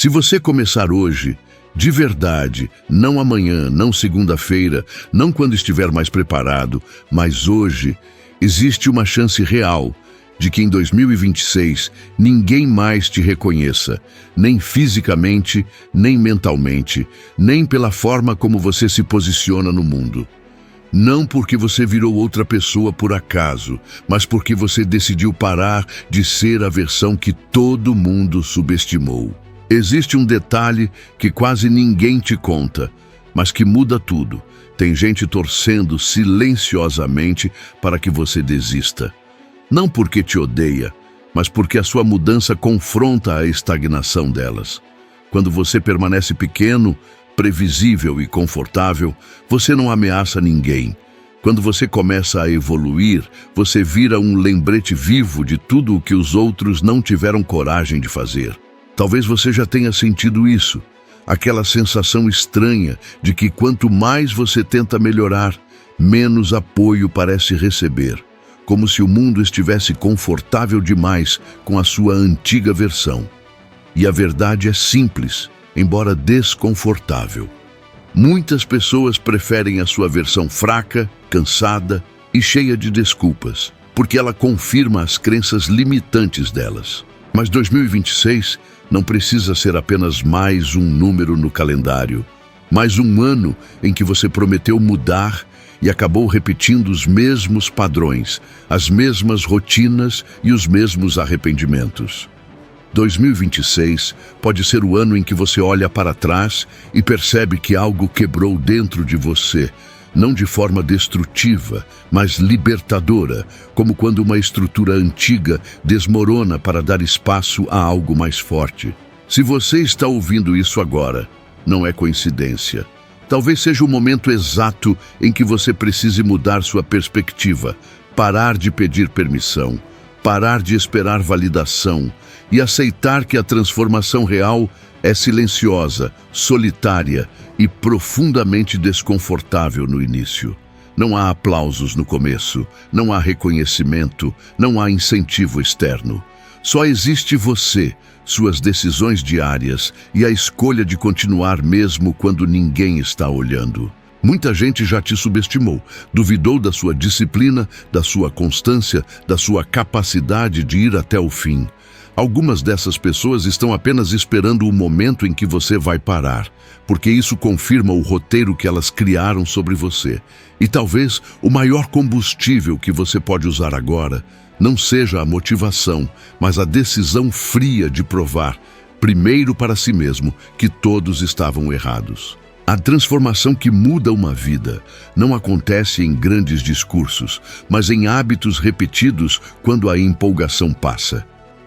Se você começar hoje, de verdade, não amanhã, não segunda-feira, não quando estiver mais preparado, mas hoje, existe uma chance real de que em 2026 ninguém mais te reconheça, nem fisicamente, nem mentalmente, nem pela forma como você se posiciona no mundo. Não porque você virou outra pessoa por acaso, mas porque você decidiu parar de ser a versão que todo mundo subestimou. Existe um detalhe que quase ninguém te conta, mas que muda tudo. Tem gente torcendo silenciosamente para que você desista. Não porque te odeia, mas porque a sua mudança confronta a estagnação delas. Quando você permanece pequeno, previsível e confortável, você não ameaça ninguém. Quando você começa a evoluir, você vira um lembrete vivo de tudo o que os outros não tiveram coragem de fazer. Talvez você já tenha sentido isso, aquela sensação estranha de que quanto mais você tenta melhorar, menos apoio parece receber, como se o mundo estivesse confortável demais com a sua antiga versão. E a verdade é simples, embora desconfortável. Muitas pessoas preferem a sua versão fraca, cansada e cheia de desculpas, porque ela confirma as crenças limitantes delas. Mas 2026 não precisa ser apenas mais um número no calendário, mais um ano em que você prometeu mudar e acabou repetindo os mesmos padrões, as mesmas rotinas e os mesmos arrependimentos. 2026 pode ser o ano em que você olha para trás e percebe que algo quebrou dentro de você, não de forma destrutiva, mas libertadora, como quando uma estrutura antiga desmorona para dar espaço a algo mais forte. Se você está ouvindo isso agora, não é coincidência. Talvez seja o momento exato em que você precise mudar sua perspectiva, parar de pedir permissão, parar de esperar validação e aceitar que a transformação real é silenciosa, solitária e profundamente desconfortável no início. Não há aplausos no começo, não há reconhecimento, não há incentivo externo. Só existe você, suas decisões diárias e a escolha de continuar mesmo quando ninguém está olhando. Muita gente já te subestimou, duvidou da sua disciplina, da sua constância, da sua capacidade de ir até o fim. Algumas dessas pessoas estão apenas esperando o momento em que você vai parar, porque isso confirma o roteiro que elas criaram sobre você. E talvez o maior combustível que você pode usar agora não seja a motivação, mas a decisão fria de provar, primeiro para si mesmo, que todos estavam errados. A transformação que muda uma vida não acontece em grandes discursos, mas em hábitos repetidos quando a empolgação passa.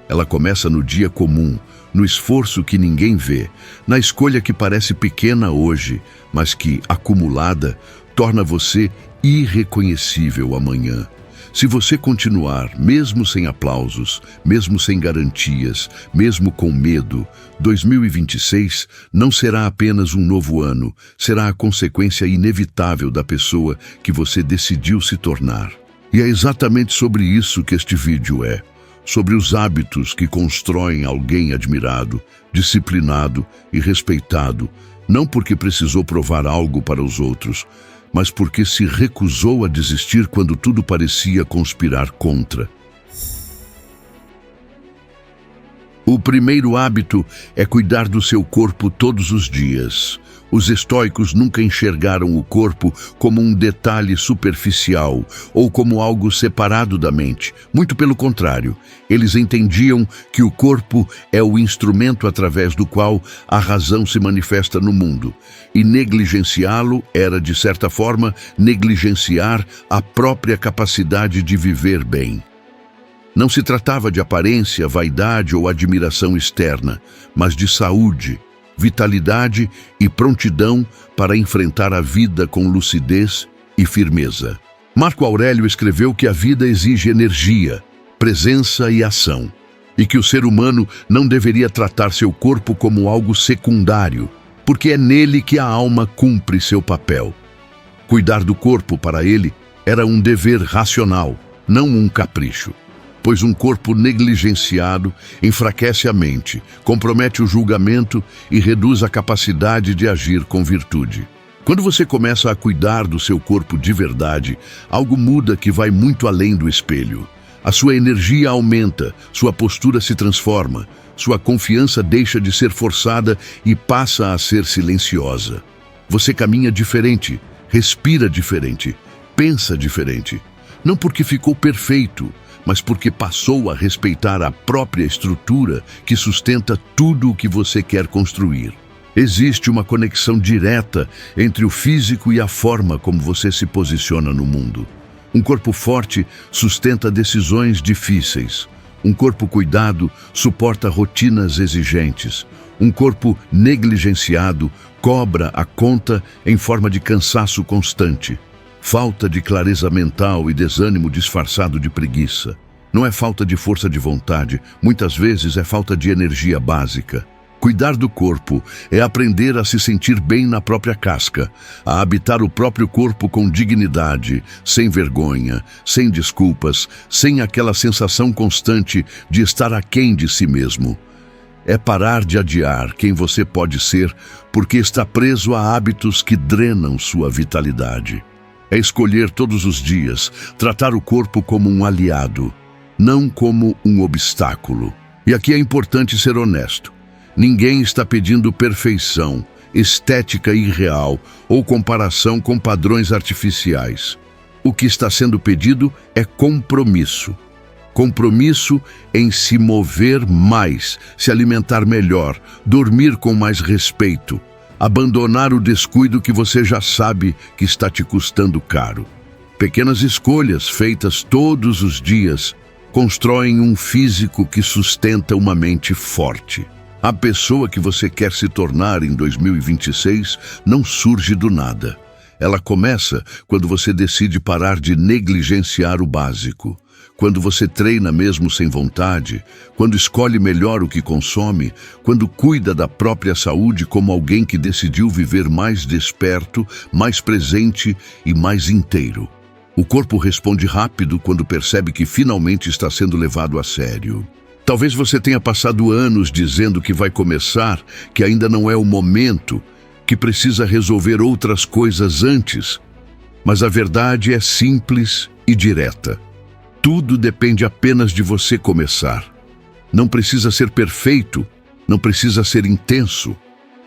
Ela começa no dia comum, no esforço que ninguém vê, na escolha que parece pequena hoje, mas que, acumulada, torna você irreconhecível amanhã. Se você continuar, mesmo sem aplausos, mesmo sem garantias, mesmo com medo, 2026 não será apenas um novo ano, será a consequência inevitável da pessoa que você decidiu se tornar. E é exatamente sobre isso que este vídeo é. Sobre os hábitos que constroem alguém admirado, disciplinado e respeitado, não porque precisou provar algo para os outros, mas porque se recusou a desistir quando tudo parecia conspirar contra. O primeiro hábito é cuidar do seu corpo todos os dias. Os estoicos nunca enxergaram o corpo como um detalhe superficial ou como algo separado da mente. Muito pelo contrário, eles entendiam que o corpo é o instrumento através do qual a razão se manifesta no mundo. E negligenciá-lo era, de certa forma, negligenciar a própria capacidade de viver bem. Não se tratava de aparência, vaidade ou admiração externa, mas de saúde, vitalidade e prontidão para enfrentar a vida com lucidez e firmeza. Marco Aurélio escreveu que a vida exige energia, presença e ação, e que o ser humano não deveria tratar seu corpo como algo secundário, porque é nele que a alma cumpre seu papel. Cuidar do corpo para ele era um dever racional, não um capricho. pois um corpo negligenciado enfraquece a mente, compromete o julgamento e reduz a capacidade de agir com virtude. Quando você começa a cuidar do seu corpo de verdade, algo muda que vai muito além do espelho. A sua energia aumenta, sua postura se transforma, sua confiança deixa de ser forçada e passa a ser silenciosa. Você caminha diferente, respira diferente, pensa diferente. Não porque ficou perfeito, mas porque passou a respeitar a própria estrutura que sustenta tudo o que você quer construir. Existe uma conexão direta entre o físico e a forma como você se posiciona no mundo. Um corpo forte sustenta decisões difíceis. Um corpo cuidado suporta rotinas exigentes. Um corpo negligenciado cobra a conta em forma de cansaço constante. Falta de clareza mental e desânimo disfarçado de preguiça. Não é falta de força de vontade, muitas vezes é falta de energia básica. Cuidar do corpo é aprender a se sentir bem na própria casca, a habitar o próprio corpo com dignidade, sem vergonha, sem desculpas, sem aquela sensação constante de estar aquém de si mesmo. É parar de adiar quem você pode ser porque está preso a hábitos que drenam sua vitalidade. É escolher todos os dias tratar o corpo como um aliado, não como um obstáculo. E aqui é importante ser honesto. Ninguém está pedindo perfeição, estética irreal ou comparação com padrões artificiais. O que está sendo pedido é compromisso. Compromisso em se mover mais, se alimentar melhor, dormir com mais respeito, abandonar o descuido que você já sabe que está te custando caro. Pequenas escolhas feitas todos os dias constroem um físico que sustenta uma mente forte. A pessoa que você quer se tornar em 2026 não surge do nada. Ela começa quando você decide parar de negligenciar o básico. Quando você treina mesmo sem vontade, quando escolhe melhor o que consome, quando cuida da própria saúde como alguém que decidiu viver mais desperto, mais presente e mais inteiro. O corpo responde rápido quando percebe que finalmente está sendo levado a sério. Talvez você tenha passado anos dizendo que vai começar, que ainda não é o momento, que precisa resolver outras coisas antes. Mas a verdade é simples e direta. Tudo depende apenas de você começar. Não precisa ser perfeito, não precisa ser intenso,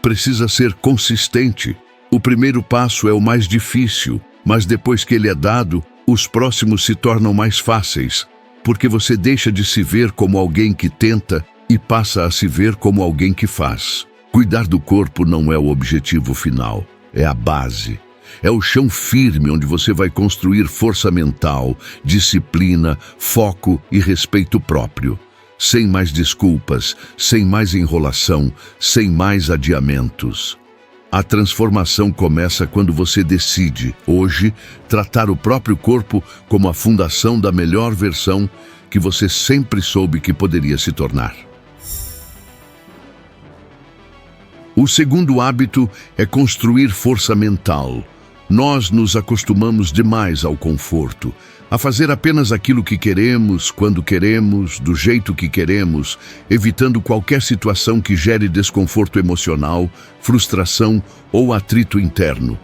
precisa ser consistente. O primeiro passo é o mais difícil, mas depois que ele é dado, os próximos se tornam mais fáceis. Porque você deixa de se ver como alguém que tenta e passa a se ver como alguém que faz. Cuidar do corpo não é o objetivo final, é a base. É o chão firme onde você vai construir força mental, disciplina, foco e respeito próprio. Sem mais desculpas, sem mais enrolação, sem mais adiamentos. A transformação começa quando você decide, hoje, tratar o próprio corpo como a fundação da melhor versão que você sempre soube que poderia se tornar. O segundo hábito é construir força mental. Nós nos acostumamos demais ao conforto, a fazer apenas aquilo que queremos, quando queremos, do jeito que queremos, evitando qualquer situação que gere desconforto emocional, frustração ou atrito interno.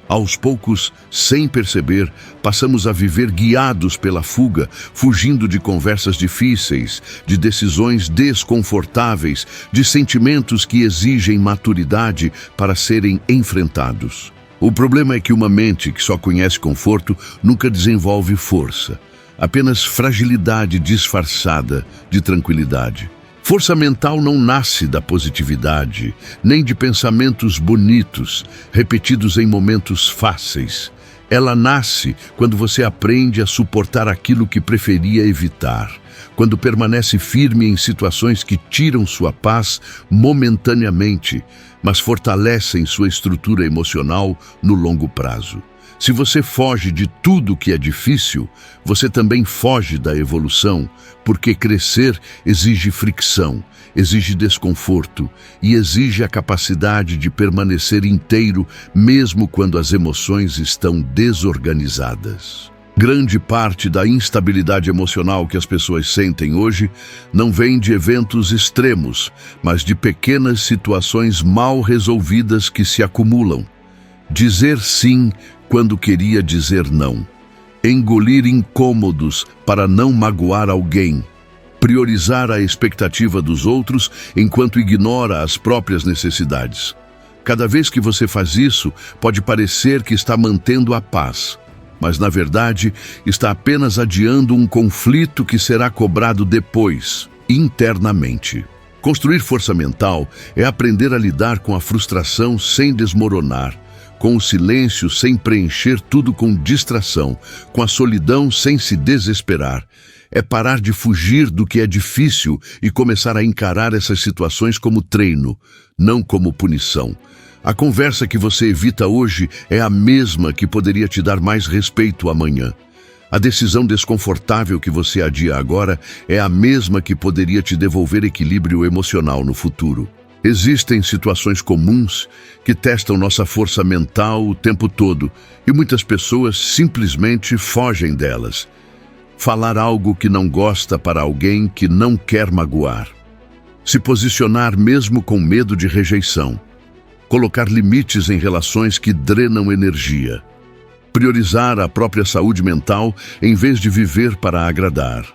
Aos poucos, sem perceber, passamos a viver guiados pela fuga, fugindo de conversas difíceis, de decisões desconfortáveis, de sentimentos que exigem maturidade para serem enfrentados. O problema é que uma mente que só conhece conforto nunca desenvolve força, apenas fragilidade disfarçada de tranquilidade. Força mental não nasce da positividade, nem de pensamentos bonitos, repetidos em momentos fáceis. Ela nasce quando você aprende a suportar aquilo que preferia evitar, quando permanece firme em situações que tiram sua paz momentaneamente, mas fortalecem sua estrutura emocional no longo prazo. Se você foge de tudo que é difícil, você também foge da evolução, porque crescer exige fricção, exige desconforto e exige a capacidade de permanecer inteiro mesmo quando as emoções estão desorganizadas. Grande parte da instabilidade emocional que as pessoas sentem hoje não vem de eventos extremos, mas de pequenas situações mal resolvidas que se acumulam. Dizer sim quando queria dizer não. Engolir incômodos para não magoar alguém. Priorizar a expectativa dos outros enquanto ignora as próprias necessidades. Cada vez que você faz isso, pode parecer que está mantendo a paz, mas na verdade está apenas adiando um conflito que será cobrado depois, internamente. Construir força mental é aprender a lidar com a frustração sem desmoronar, com o silêncio sem preencher tudo com distração, com a solidão sem se desesperar. É parar de fugir do que é difícil e começar a encarar essas situações como treino, não como punição. A conversa que você evita hoje é a mesma que poderia te dar mais respeito amanhã. A decisão desconfortável que você adia agora é a mesma que poderia te devolver equilíbrio emocional no futuro. Existem situações comuns que testam nossa força mental o tempo todo e muitas pessoas simplesmente fogem delas. Falar algo que não gosta para alguém que não quer magoar. Se posicionar mesmo com medo de rejeição. Colocar limites em relações que drenam energia. Priorizar a própria saúde mental em vez de viver para agradar.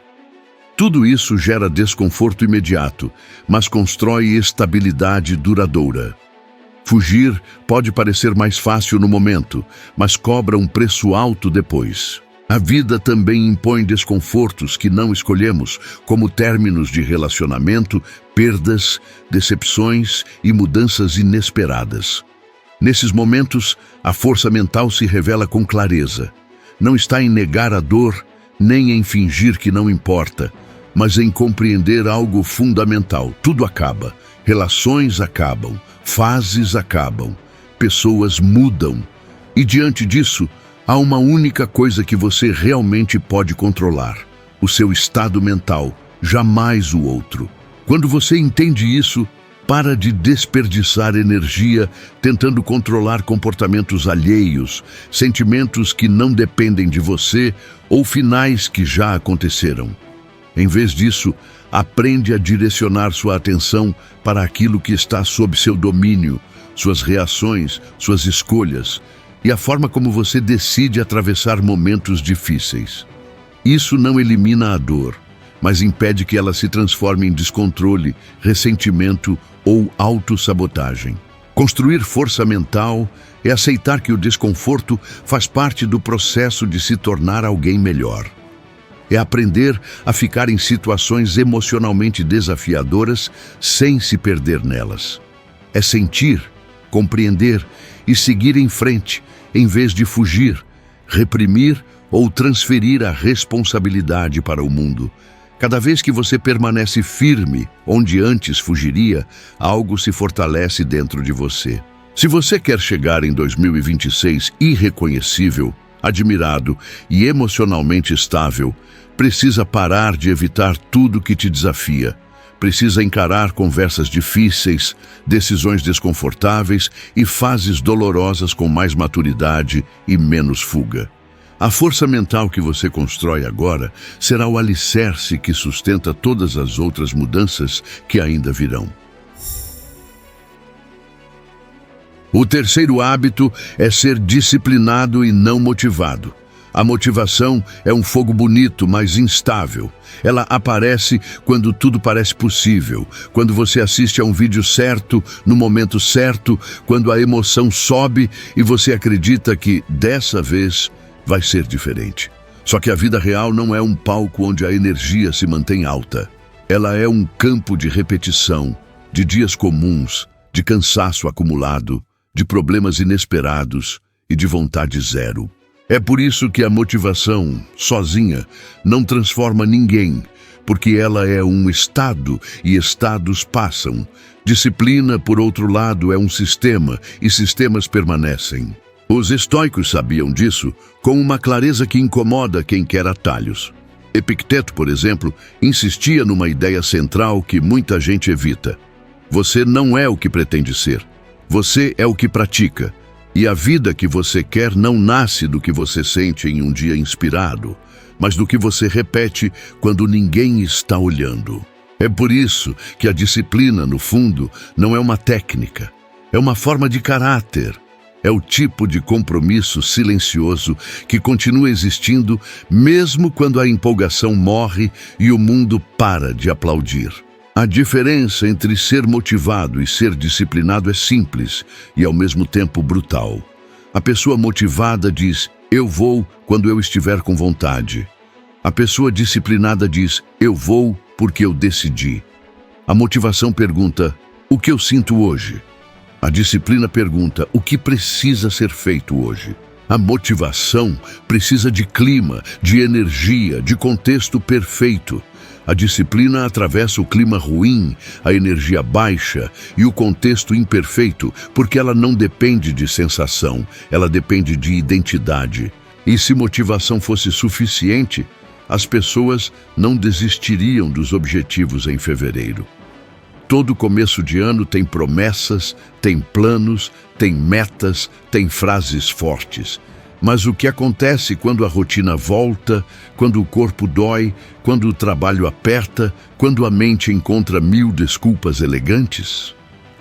Tudo isso gera desconforto imediato, mas constrói estabilidade duradoura. Fugir pode parecer mais fácil no momento, mas cobra um preço alto depois. A vida também impõe desconfortos que não escolhemos, como términos de relacionamento, perdas, decepções e mudanças inesperadas. Nesses momentos, a força mental se revela com clareza. Não está em negar a dor, nem em fingir que não importa, mas em compreender algo fundamental. Tudo acaba, relações acabam, fases acabam, pessoas mudam. E diante disso, há uma única coisa que você realmente pode controlar: o seu estado mental, jamais o outro. Quando você entende isso, para de desperdiçar energia tentando controlar comportamentos alheios, sentimentos que não dependem de você ou finais que já aconteceram. Em vez disso, aprende a direcionar sua atenção para aquilo que está sob seu domínio, suas reações, suas escolhas e a forma como você decide atravessar momentos difíceis. Isso não elimina a dor, mas impede que ela se transforme em descontrole, ressentimento ou autossabotagem. Construir força mental é aceitar que o desconforto faz parte do processo de se tornar alguém melhor. É aprender a ficar em situações emocionalmente desafiadoras sem se perder nelas. É sentir, compreender e seguir em frente, em vez de fugir, reprimir ou transferir a responsabilidade para o mundo. Cada vez que você permanece firme onde antes fugiria, algo se fortalece dentro de você. Se você quer chegar em 2026 irreconhecível, admirado e emocionalmente estável, precisa parar de evitar tudo que te desafia. Precisa encarar conversas difíceis, decisões desconfortáveis e fases dolorosas com mais maturidade e menos fuga. A força mental que você constrói agora será o alicerce que sustenta todas as outras mudanças que ainda virão. O terceiro hábito é ser disciplinado e não motivado. A motivação é um fogo bonito, mas instável. Ela aparece quando tudo parece possível, quando você assiste a um vídeo certo, no momento certo, quando a emoção sobe e você acredita que, dessa vez, vai ser diferente. Só que a vida real não é um palco onde a energia se mantém alta. Ela é um campo de repetição, de dias comuns, de cansaço acumulado, de problemas inesperados e de vontade zero. É por isso que a motivação, sozinha, não transforma ninguém, porque ela é um estado e estados passam. Disciplina, por outro lado, é um sistema e sistemas permanecem. Os estoicos sabiam disso com uma clareza que incomoda quem quer atalhos. Epicteto, por exemplo, insistia numa ideia central que muita gente evita. Você não é o que pretende ser. Você é o que pratica. E a vida que você quer não nasce do que você sente em um dia inspirado, mas do que você repete quando ninguém está olhando. É por isso que a disciplina, no fundo, não é uma técnica, é uma forma de caráter. É o tipo de compromisso silencioso que continua existindo mesmo quando a empolgação morre e o mundo para de aplaudir. A diferença entre ser motivado e ser disciplinado é simples e, ao mesmo tempo, brutal. A pessoa motivada diz, eu vou quando eu estiver com vontade. A pessoa disciplinada diz, eu vou porque eu decidi. A motivação pergunta, o que eu sinto hoje? A disciplina pergunta, o que precisa ser feito hoje? A motivação precisa de clima, de energia, de contexto perfeito. A disciplina atravessa o clima ruim, a energia baixa e o contexto imperfeito, porque ela não depende de sensação, ela depende de identidade. E se motivação fosse suficiente, as pessoas não desistiriam dos objetivos em fevereiro. Todo começo de ano tem promessas, tem planos, tem metas, tem frases fortes. Mas o que acontece quando a rotina volta, quando o corpo dói, quando o trabalho aperta, quando a mente encontra 1000 desculpas elegantes?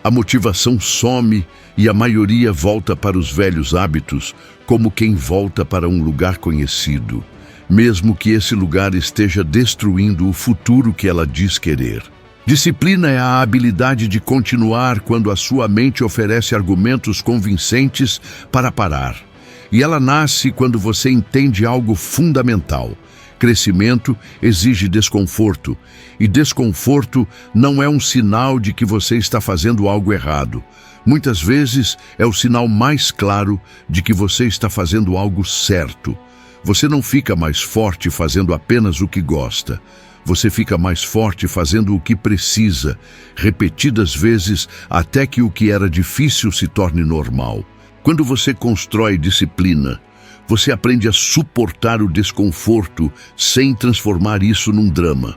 A motivação some e a maioria volta para os velhos hábitos, como quem volta para um lugar conhecido, mesmo que esse lugar esteja destruindo o futuro que ela diz querer. Disciplina é a habilidade de continuar quando a sua mente oferece argumentos convincentes para parar. E ela nasce quando você entende algo fundamental. Crescimento exige desconforto, e desconforto não é um sinal de que você está fazendo algo errado. Muitas vezes é o sinal mais claro de que você está fazendo algo certo. Você não fica mais forte fazendo apenas o que gosta. Você fica mais forte fazendo o que precisa, repetidas vezes até que o que era difícil se torne normal. Quando você constrói disciplina, você aprende a suportar o desconforto sem transformar isso num drama.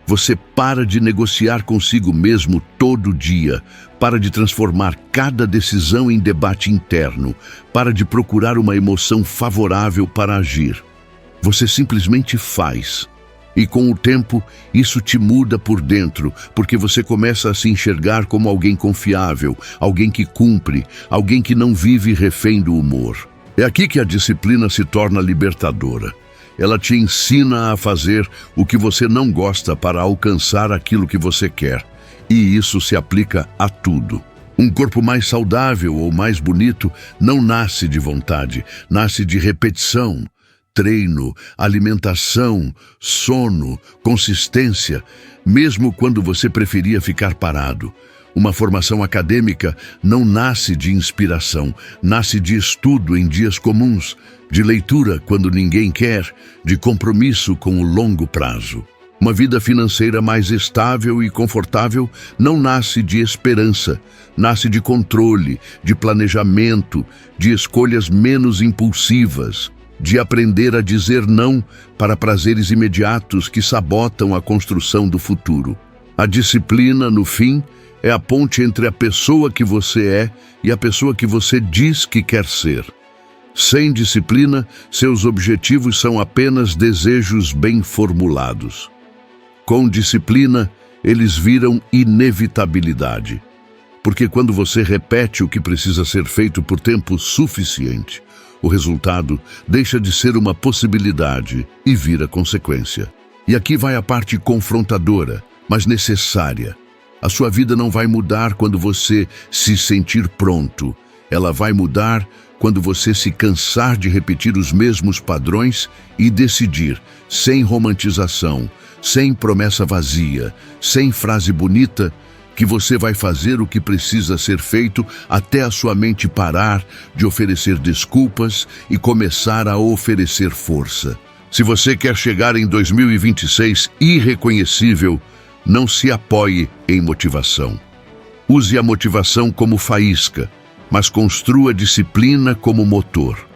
Você para de negociar consigo mesmo todo dia, para de transformar cada decisão em debate interno, para de procurar uma emoção favorável para agir. Você simplesmente faz. E com o tempo, isso te muda por dentro, porque você começa a se enxergar como alguém confiável, alguém que cumpre, alguém que não vive refém do humor. É aqui que a disciplina se torna libertadora. Ela te ensina a fazer o que você não gosta para alcançar aquilo que você quer. E isso se aplica a tudo. Um corpo mais saudável ou mais bonito não nasce de vontade, nasce de repetição. Treino, alimentação, sono, consistência, mesmo quando você preferia ficar parado. Uma formação acadêmica não nasce de inspiração, nasce de estudo em dias comuns, de leitura quando ninguém quer, de compromisso com o longo prazo. Uma vida financeira mais estável e confortável não nasce de esperança, nasce de controle, de planejamento, de escolhas menos impulsivas, de aprender a dizer não para prazeres imediatos que sabotam a construção do futuro. A disciplina, no fim, é a ponte entre a pessoa que você é e a pessoa que você diz que quer ser. Sem disciplina, seus objetivos são apenas desejos bem formulados. Com disciplina, eles viram inevitabilidade. Porque quando você repete o que precisa ser feito por tempo suficiente, o resultado deixa de ser uma possibilidade e vira consequência. E aqui vai a parte confrontadora, mas necessária. A sua vida não vai mudar quando você se sentir pronto. Ela vai mudar quando você se cansar de repetir os mesmos padrões e decidir, sem romantização, sem promessa vazia, sem frase bonita, que você vai fazer o que precisa ser feito até a sua mente parar de oferecer desculpas e começar a oferecer força. Se você quer chegar em 2026 irreconhecível, não se apoie em motivação. Use a motivação como faísca, mas construa a disciplina como motor.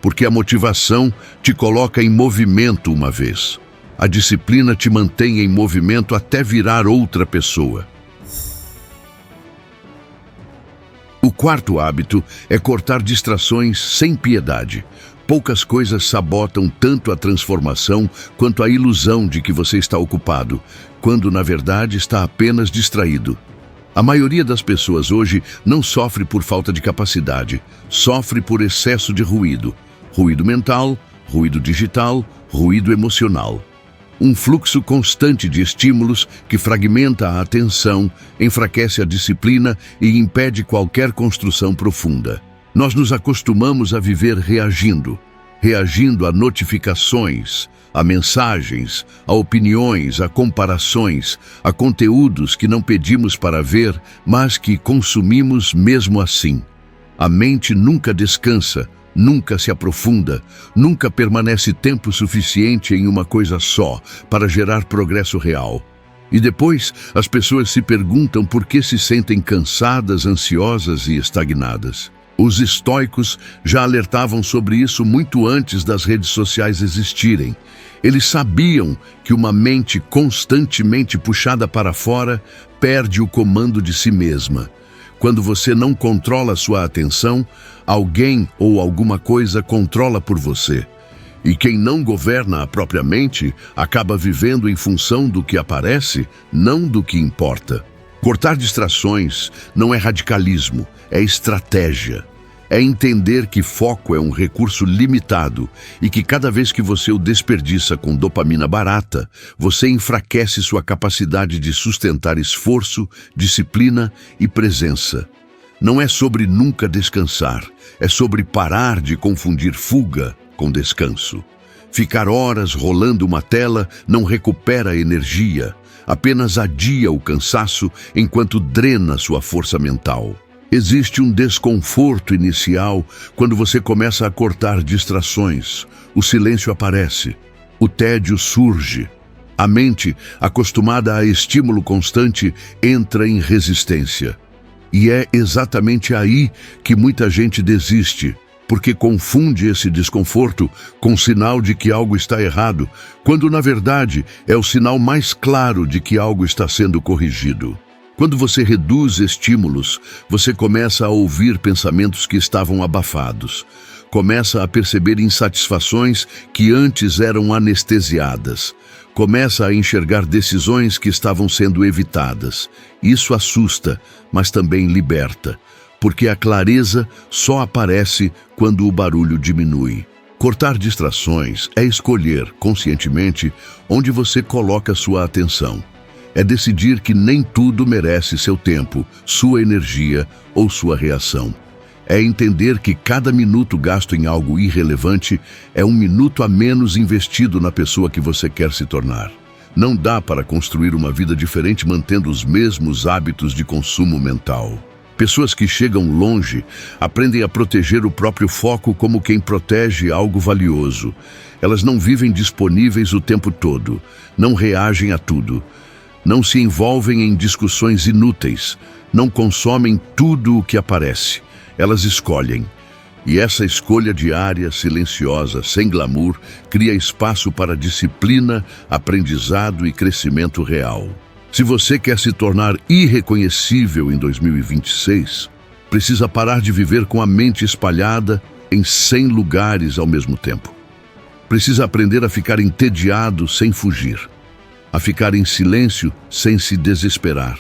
Porque a motivação te coloca em movimento uma vez. A disciplina te mantém em movimento até virar outra pessoa. O quarto hábito é cortar distrações sem piedade. Poucas coisas sabotam tanto a transformação quanto a ilusão de que você está ocupado, quando na verdade está apenas distraído. A maioria das pessoas hoje não sofre por falta de capacidade, sofre por excesso de ruído. Ruído mental, ruído digital, ruído emocional. Um fluxo constante de estímulos que fragmenta a atenção, enfraquece a disciplina e impede qualquer construção profunda. Nós nos acostumamos a viver reagindo a notificações, a mensagens, a opiniões, a comparações, a conteúdos que não pedimos para ver, mas que consumimos mesmo assim. A mente nunca descansa, nunca se aprofunda, nunca permanece tempo suficiente em uma coisa só para gerar progresso real. E depois, as pessoas se perguntam por que se sentem cansadas, ansiosas e estagnadas. Os estoicos já alertavam sobre isso muito antes das redes sociais existirem. Eles sabiam que uma mente constantemente puxada para fora perde o comando de si mesma. Quando você não controla sua atenção, alguém ou alguma coisa controla por você. E quem não governa a própria mente acaba vivendo em função do que aparece, não do que importa. Cortar distrações não é radicalismo, é estratégia. É entender que foco é um recurso limitado e que cada vez que você o desperdiça com dopamina barata, você enfraquece sua capacidade de sustentar esforço, disciplina e presença. Não é sobre nunca descansar, é sobre parar de confundir fuga com descanso. Ficar horas rolando uma tela não recupera energia, apenas adia o cansaço enquanto drena sua força mental. Existe um desconforto inicial quando você começa a cortar distrações. O silêncio aparece, o tédio surge. A mente, acostumada a estímulo constante, entra em resistência. E é exatamente aí que muita gente desiste, porque confunde esse desconforto com sinal de que algo está errado, quando na verdade é o sinal mais claro de que algo está sendo corrigido. Quando você reduz estímulos, você começa a ouvir pensamentos que estavam abafados. Começa a perceber insatisfações que antes eram anestesiadas. Começa a enxergar decisões que estavam sendo evitadas. Isso assusta, mas também liberta, porque a clareza só aparece quando o barulho diminui. Cortar distrações é escolher, conscientemente, onde você coloca sua atenção. É decidir que nem tudo merece seu tempo, sua energia ou sua reação. É entender que cada minuto gasto em algo irrelevante é um minuto a menos investido na pessoa que você quer se tornar. Não dá para construir uma vida diferente mantendo os mesmos hábitos de consumo mental. Pessoas que chegam longe aprendem a proteger o próprio foco como quem protege algo valioso. Elas não vivem disponíveis o tempo todo, não reagem a tudo. Não se envolvem em discussões inúteis, não consomem tudo o que aparece. Elas escolhem. E essa escolha diária, silenciosa, sem glamour, cria espaço para disciplina, aprendizado e crescimento real. Se você quer se tornar irreconhecível em 2026, precisa parar de viver com a mente espalhada em 100 lugares ao mesmo tempo. Precisa aprender a ficar entediado sem fugir. A ficar em silêncio sem se desesperar,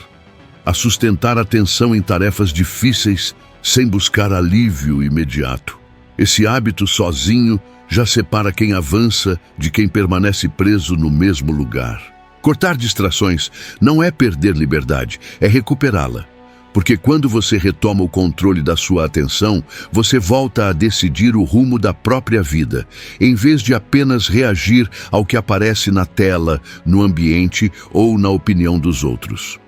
a sustentar a atenção em tarefas difíceis sem buscar alívio imediato. Esse hábito sozinho já separa quem avança de quem permanece preso no mesmo lugar. Cortar distrações não é perder liberdade, é recuperá-la. Porque quando você retoma o controle da sua atenção, você volta a decidir o rumo da própria vida, em vez de apenas reagir ao que aparece na tela, no ambiente ou na opinião dos outros.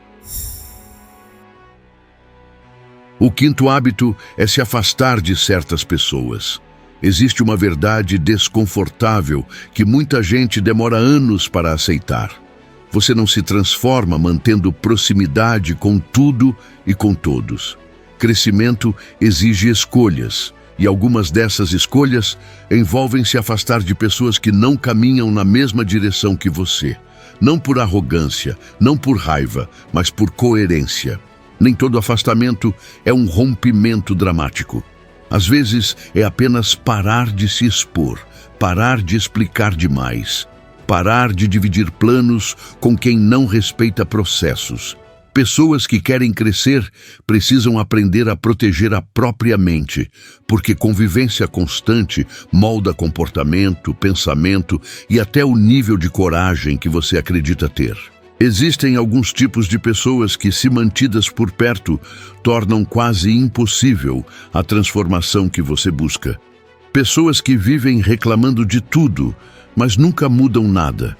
O quinto hábito é se afastar de certas pessoas. Existe uma verdade desconfortável que muita gente demora anos para aceitar. Você não se transforma mantendo proximidade com tudo e com todos. Crescimento exige escolhas, e algumas dessas escolhas envolvem se afastar de pessoas que não caminham na mesma direção que você. Não por arrogância, não por raiva, mas por coerência. Nem todo afastamento é um rompimento dramático. Às vezes é apenas parar de se expor, parar de explicar demais, parar de dividir planos com quem não respeita processos. Pessoas que querem crescer precisam aprender a proteger a própria mente, porque convivência constante molda comportamento, pensamento e até o nível de coragem que você acredita ter. Existem alguns tipos de pessoas que, se mantidas por perto, tornam quase impossível a transformação que você busca. Pessoas que vivem reclamando de tudo, mas nunca mudam nada.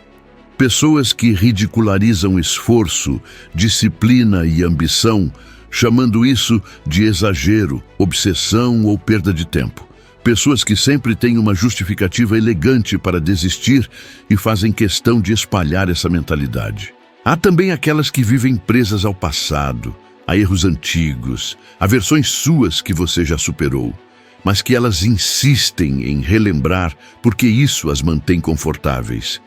Pessoas que ridicularizam esforço, disciplina e ambição, chamando isso de exagero, obsessão ou perda de tempo. Pessoas que sempre têm uma justificativa elegante para desistir e fazem questão de espalhar essa mentalidade. Há também aquelas que vivem presas ao passado, a erros antigos, a versões suas que você já superou, mas que elas insistem em relembrar porque isso as mantém confortáveis.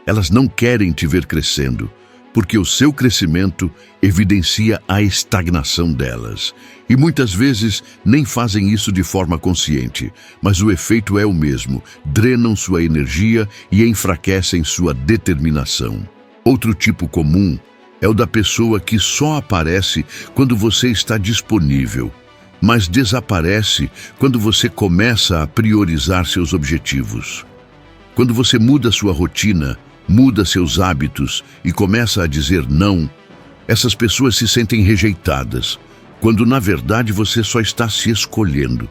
Elas não querem te ver crescendo, porque o seu crescimento evidencia a estagnação delas. E muitas vezes nem fazem isso de forma consciente, mas o efeito é o mesmo: drenam sua energia e enfraquecem sua determinação. Outro tipo comum é o da pessoa que só aparece quando você está disponível, mas desaparece quando você começa a priorizar seus objetivos. Quando você muda sua rotina, muda seus hábitos e começa a dizer não, essas pessoas se sentem rejeitadas, quando na verdade você só está se escolhendo.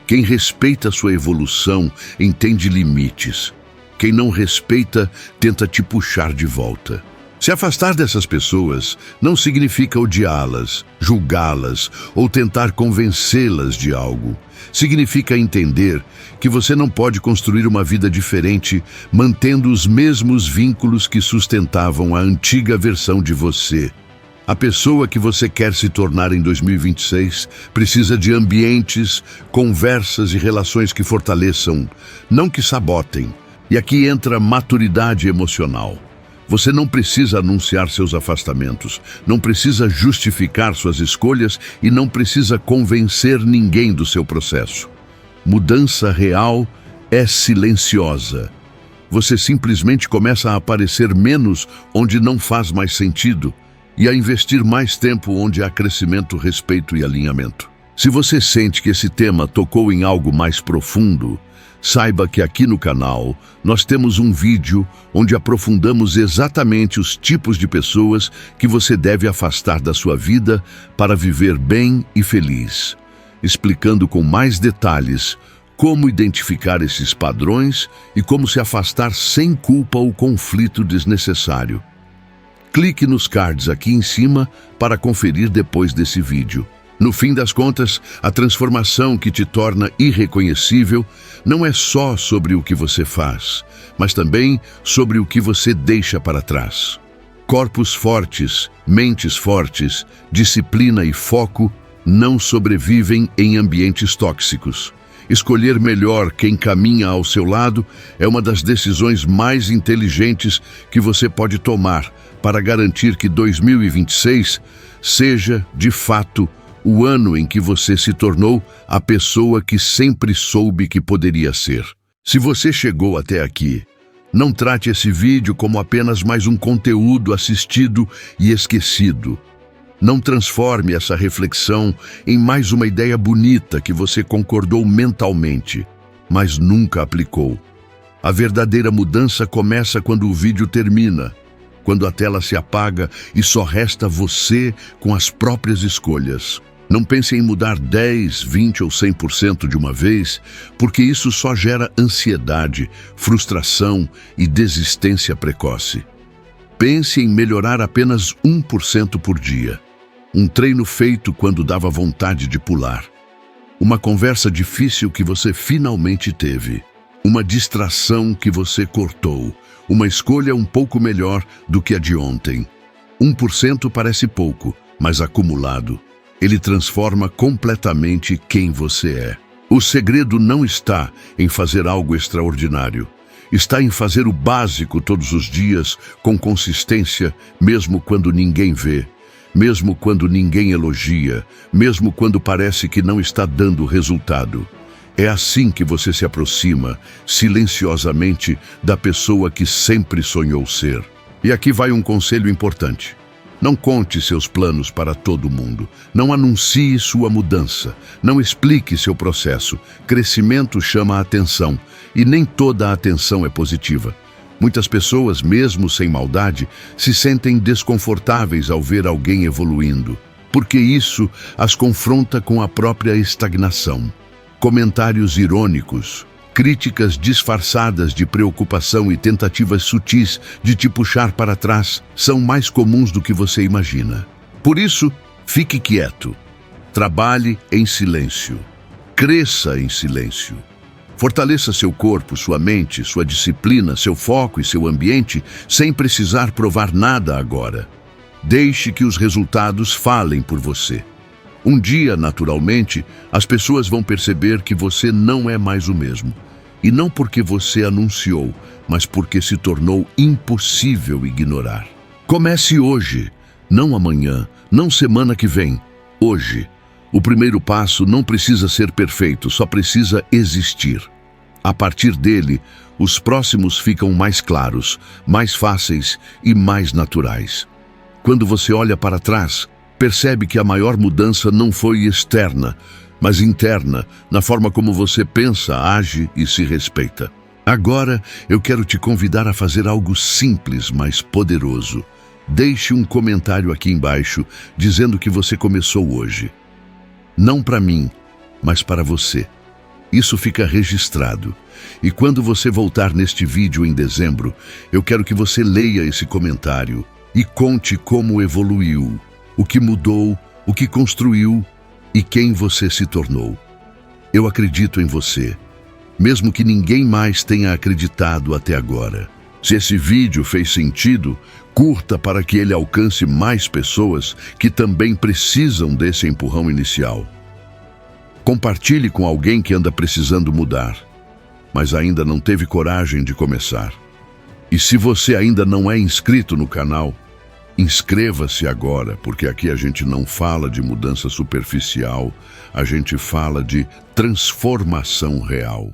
Quem respeita sua evolução entende limites. Quem não respeita tenta te puxar de volta. Se afastar dessas pessoas não significa odiá-las, julgá-las ou tentar convencê-las de algo. Significa entender que você não pode construir uma vida diferente mantendo os mesmos vínculos que sustentavam a antiga versão de você. A pessoa que você quer se tornar em 2026 precisa de ambientes, conversas e relações que fortaleçam, não que sabotem. E aqui entra maturidade emocional. Você não precisa anunciar seus afastamentos, não precisa justificar suas escolhas e não precisa convencer ninguém do seu processo. Mudança real é silenciosa. Você simplesmente começa a aparecer menos onde não faz mais sentido e a investir mais tempo onde há crescimento, respeito e alinhamento. Se você sente que esse tema tocou em algo mais profundo, saiba que aqui no canal nós temos um vídeo onde aprofundamos exatamente os tipos de pessoas que você deve afastar da sua vida para viver bem e feliz, explicando com mais detalhes como identificar esses padrões e como se afastar sem culpa ou conflito desnecessário. Clique nos cards aqui em cima para conferir depois desse vídeo. No fim das contas, a transformação que te torna irreconhecível não é só sobre o que você faz, mas também sobre o que você deixa para trás. Corpos fortes, mentes fortes, disciplina e foco não sobrevivem em ambientes tóxicos. Escolher melhor quem caminha ao seu lado é uma das decisões mais inteligentes que você pode tomar para garantir que 2026 seja, de fato, o ano em que você se tornou a pessoa que sempre soube que poderia ser. Se você chegou até aqui, não trate esse vídeo como apenas mais um conteúdo assistido e esquecido. Não transforme essa reflexão em mais uma ideia bonita que você concordou mentalmente, mas nunca aplicou. A verdadeira mudança começa quando o vídeo termina, quando a tela se apaga e só resta você com as próprias escolhas. Não pense em mudar 10, 20 ou 100% de uma vez, porque isso só gera ansiedade, frustração e desistência precoce. Pense em melhorar apenas 1% por dia. Um treino feito quando dava vontade de pular. Uma conversa difícil que você finalmente teve. Uma distração que você cortou. Uma escolha um pouco melhor do que a de ontem. 1% parece pouco, mas acumulado, ele transforma completamente quem você é. O segredo não está em fazer algo extraordinário. Está em fazer o básico todos os dias, com consistência, mesmo quando ninguém vê. mesmo quando ninguém elogia, mesmo quando parece que não está dando resultado. É assim que você se aproxima, silenciosamente, da pessoa que sempre sonhou ser. E aqui vai um conselho importante. Não conte seus planos para todo mundo. Não anuncie sua mudança. Não explique seu processo. Crescimento chama a atenção, e nem toda a atenção é positiva. Muitas pessoas, mesmo sem maldade, se sentem desconfortáveis ao ver alguém evoluindo, porque isso as confronta com a própria estagnação. Comentários irônicos, críticas disfarçadas de preocupação e tentativas sutis de te puxar para trás são mais comuns do que você imagina. Por isso, fique quieto. Trabalhe em silêncio. Cresça em silêncio. Fortaleça seu corpo, sua mente, sua disciplina, seu foco e seu ambiente sem precisar provar nada agora. Deixe que os resultados falem por você. Um dia, naturalmente, as pessoas vão perceber que você não é mais o mesmo. E não porque você anunciou, mas porque se tornou impossível ignorar. Comece hoje, não amanhã, não semana que vem. Hoje. O primeiro passo não precisa ser perfeito, só precisa existir. A partir dele, os próximos ficam mais claros, mais fáceis e mais naturais. Quando você olha para trás, percebe que a maior mudança não foi externa, mas interna, na forma como você pensa, age e se respeita. Agora, eu quero te convidar a fazer algo simples, mas poderoso. Deixe um comentário aqui embaixo dizendo que você começou hoje. Não para mim, mas para você. Isso fica registrado. E quando você voltar neste vídeo em dezembro, eu quero que você leia esse comentário e conte como evoluiu, o que mudou, o que construiu e quem você se tornou. Eu acredito em você, mesmo que ninguém mais tenha acreditado até agora. Se esse vídeo fez sentido, curta para que ele alcance mais pessoas que também precisam desse empurrão inicial. Compartilhe com alguém que anda precisando mudar, mas ainda não teve coragem de começar. E se você ainda não é inscrito no canal, inscreva-se agora, porque aqui a gente não fala de mudança superficial, a gente fala de transformação real.